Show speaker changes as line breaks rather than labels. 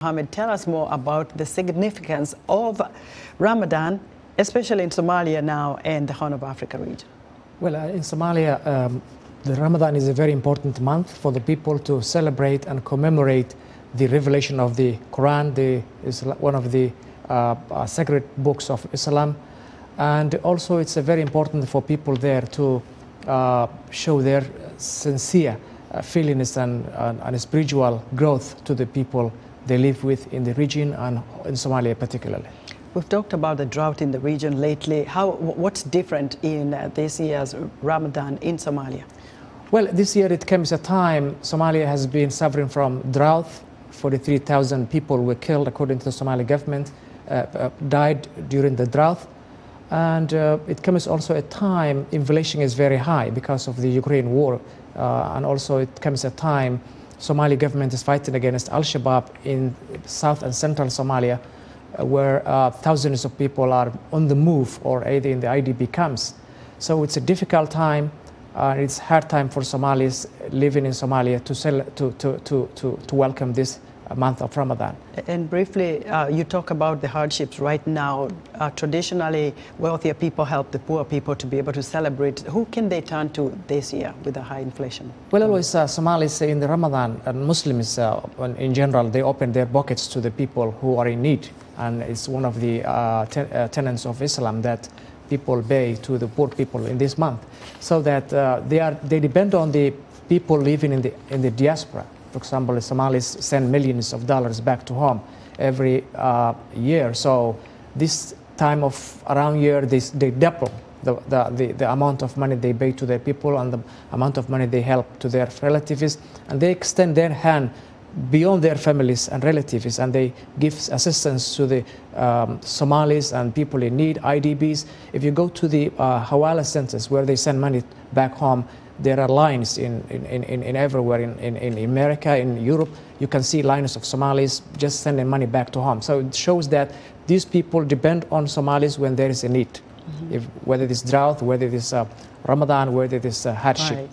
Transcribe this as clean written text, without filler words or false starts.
Mohamed, tell us more about the significance of Ramadan, especially in Somalia now and the Horn of Africa region.
Well, in Somalia, the Ramadan is a very important month for the people to celebrate and commemorate the revelation of the Quran, is one of the sacred books of Islam. And also it's very important for people there to show their sincere feelings and spiritual growth to the people they live with in the region and in Somalia particularly.
We've talked about the drought in the region lately. What's different in this year's Ramadan in Somalia?
Well, this year it comes a time Somalia has been suffering from drought. 43,000 people were killed, according to the Somali government, died during the drought. And it comes also a time inflation is very high because of the Ukraine war. And also it comes a time Somali government is fighting against Al-Shabaab in south and central Somalia, where thousands of people are on the move or either in the IDP camps. So it's a difficult time. It's a hard time for Somalis living in Somalia to welcome this month of Ramadan.
And briefly, you talk about the hardships right now. Traditionally, wealthier people help the poor people to be able to celebrate. Who can they turn to this year with the high inflation?
Well, always Somalis in the Ramadan and Muslims in general, they open their pockets to the people who are in need. And it's one of the tenets of Islam that people pay to the poor people in this month, so that they depend on the people living in the diaspora. For example, the Somalis send millions of dollars back to home every year. So this time of around year, they double the amount of money they pay to their people and the amount of money they help to their relatives, and they extend their hand beyond their families and relatives, and they give assistance to the Somalis and people in need, IDPs. If you go to the Hawala centers where they send money back home, there are lines in everywhere in America, in Europe. You can see lines of Somalis just sending money back to home. So it shows that these people depend on Somalis when there is a need, whether it is drought, whether it is Ramadan, whether it is hardship.
Right.